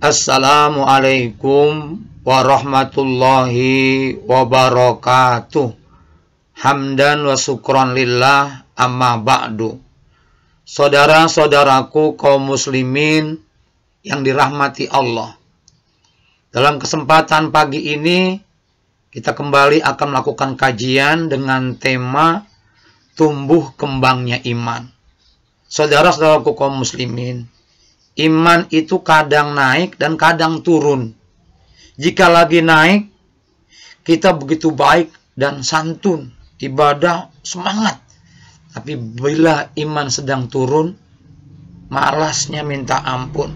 Assalamualaikum warahmatullahi wabarakatuh. Hamdan wa syukran lillah, amma ba'du. Saudara-saudaraku kaum muslimin yang dirahmati Allah, dalam kesempatan pagi ini kita kembali akan melakukan kajian dengan tema tumbuh kembangnya iman. Saudara-saudaraku kaum muslimin, iman itu kadang naik dan kadang turun. Jika lagi naik, kita begitu baik dan santun, ibadah, semangat. Tapi bila iman sedang turun, malasnya minta ampun.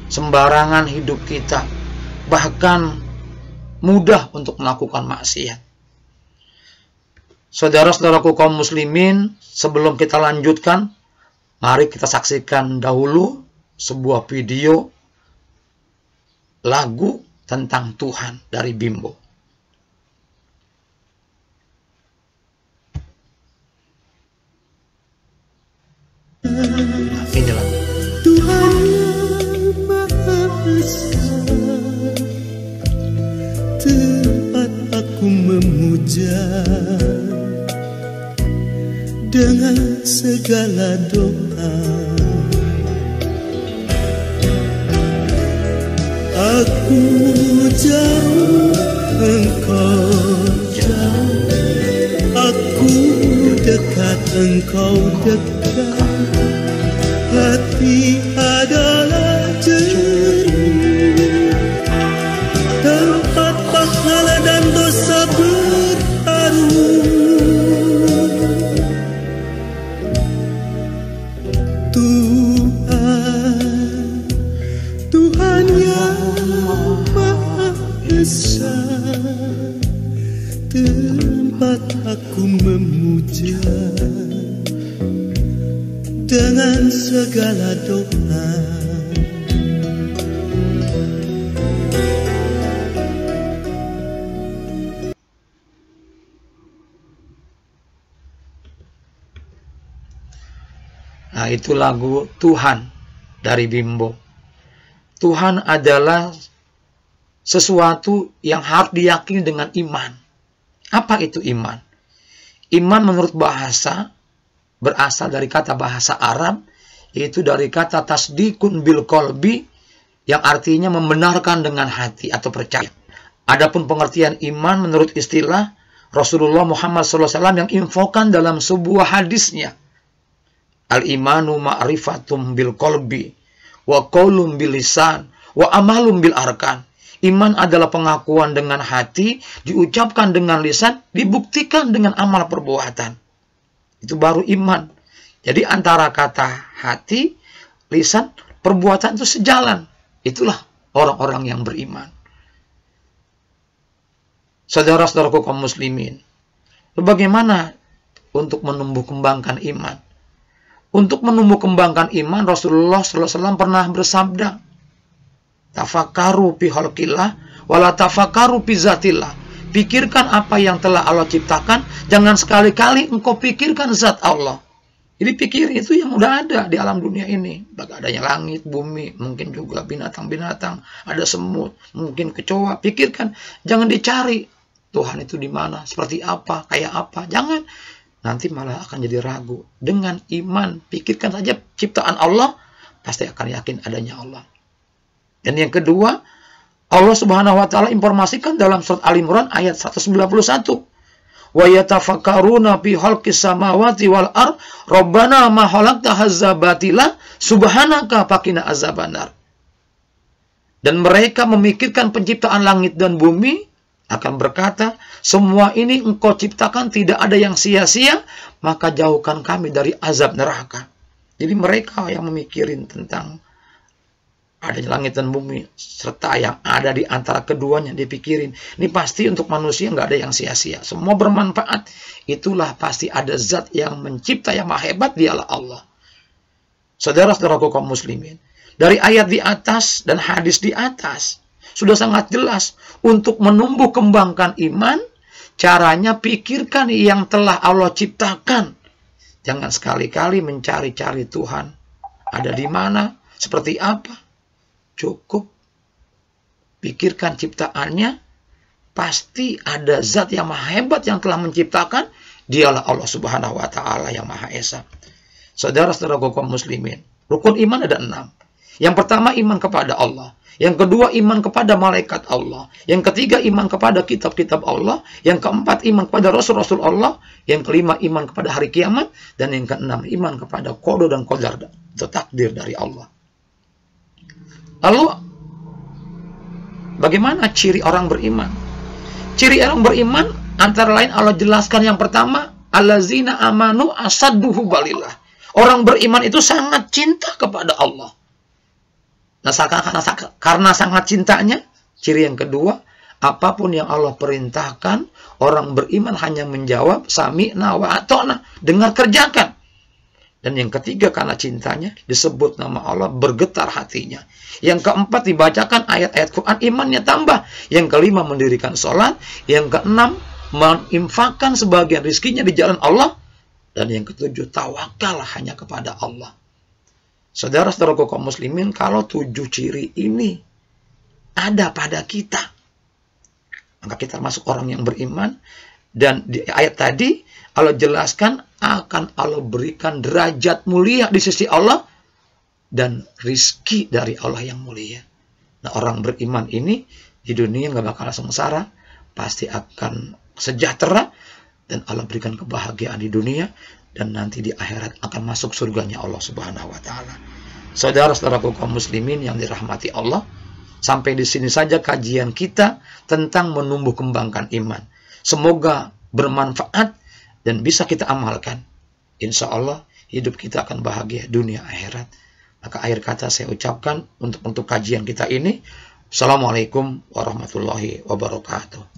Sembarangan hidup kita, bahkan mudah untuk melakukan maksiat. Saudara-saudaraku kaum muslimin, sebelum kita lanjutkan, mari kita saksikan dahulu sebuah video lagu tentang Tuhan dari Bimbo. Nah, ini lagu. Tuhan yang Maha Besar, tempat aku memuja dengan segala doa. Aku jauh, engkau jauh. Aku dekat, engkau dekat. Hati adalah jernih, tempat pahala dan dosa bertarung. Tuhan yang Maha Besar, tempat aku memuja dengan segala doa. Nah, itu lagu Tuhan dari Bimbo. Tuhan adalah sesuatu yang harus diyakini dengan iman. Apa itu iman? Iman menurut bahasa berasal dari kata bahasa Arab, yaitu dari kata tasdikun bil qalbi, yang artinya membenarkan dengan hati atau percaya. Adapun pengertian iman menurut istilah Rasulullah Muhammad SAW yang infokan dalam sebuah hadisnya, al-imanu ma'rifatum bil qalbi wa qaulum bil lisan wa amalum bil arkan. Iman adalah pengakuan dengan hati, diucapkan dengan lisan, dibuktikan dengan amal perbuatan. Itu baru iman. Jadi antara kata hati, lisan, perbuatan itu sejalan. Itulah orang-orang yang beriman. Saudara-saudaraku kaum muslimin, bagaimana untuk menumbuh kembangkan iman? Untuk menumbuh kembangkan iman, Rasulullah SAW pernah bersabda, tafakkaru fi khalqillah wala tafakkaru fi zatillah. Pikirkan apa yang telah Allah ciptakan, jangan sekali-kali engkau pikirkan zat Allah. Jadi pikir itu yang udah ada di alam dunia ini. Bagi adanya langit, bumi, mungkin juga binatang-binatang, ada semut, mungkin kecoa. Pikirkan, jangan dicari Tuhan itu di mana, seperti apa, kayak apa. Jangan, nanti malah akan jadi ragu. Dengan iman, pikirkan saja ciptaan Allah, pasti akan yakin adanya Allah. Dan yang kedua, Allah Subhanahu wa taala informasikan dalam surat Al-Imran ayat 191. Wa yatafakkaruna fi khalqis samawati wal ard rabbana ma khalaqta hadza batila subhanaka faqina azabannar. Dan mereka memikirkan penciptaan langit dan bumi, akan berkata, semua ini engkau ciptakan, tidak ada yang sia-sia, maka jauhkan kami dari azab neraka. Jadi mereka yang memikirin tentang adanya langit dan bumi, serta yang ada di antara keduanya dipikirin. Ini pasti untuk manusia nggak ada yang sia-sia. Semua bermanfaat. Itulah pasti ada zat yang mencipta yang maha hebat, dialah Allah. Saudara-saudaraku kaum muslimin, dari ayat di atas dan hadis di atas, sudah sangat jelas untuk menumbuh kembangkan iman, caranya pikirkan yang telah Allah ciptakan. Jangan sekali-kali mencari-cari Tuhan. Ada di mana? Seperti apa? Cukup pikirkan ciptaannya, pasti ada zat yang maha hebat yang telah menciptakan. Dialah Allah Subhanahu wa Ta'ala yang Maha Esa. Saudara-saudara kaum muslimin, rukun iman ada 6. Yang pertama, iman kepada Allah. Yang kedua, iman kepada malaikat Allah. Yang ketiga, iman kepada kitab-kitab Allah. Yang keempat, iman kepada rasul-rasul Allah. Yang kelima, iman kepada hari kiamat. Dan yang keenam, iman kepada qada dan qadar, atau takdir dari Allah. Lalu, bagaimana ciri orang beriman? Ciri orang beriman, antara lain Allah jelaskan yang pertama, allazina amanu asadduhu balillah. Orang beriman itu sangat cinta kepada Allah. Nah, karena sangat cintanya, ciri yang kedua, apapun yang Allah perintahkan, orang beriman hanya menjawab, sami'na wa ata'na, dengar kerjakan. Dan yang ketiga, karena cintanya, disebut nama Allah, bergetar hatinya. Yang keempat, dibacakan ayat-ayat Quran, imannya tambah. Yang kelima, mendirikan sholat. Yang keenam, menginfakkan sebagian rizkinya di jalan Allah. Dan yang ketujuh, tawakal hanya kepada Allah. Saudara-saudara kaum muslimin, kalau 7 ciri ini ada pada kita, maka kita masuk orang yang beriman. Dan di ayat tadi Allah jelaskan akan Allah berikan derajat mulia di sisi Allah dan rizki dari Allah yang mulia. Nah, orang beriman ini di dunia nggak bakal sengsara, pasti akan sejahtera, dan Allah berikan kebahagiaan di dunia, dan nanti di akhirat akan masuk surganya Allah Subhanahu wa Ta'ala. Saudara-saudara kaum muslimin yang dirahmati Allah, sampai di sini saja kajian kita tentang menumbuh kembangkan iman. Semoga bermanfaat dan bisa kita amalkan. Insya Allah hidup kita akan bahagia dunia akhirat. Maka akhir kata saya ucapkan untuk kajian kita ini, Assalamualaikum warahmatullahi wabarakatuh.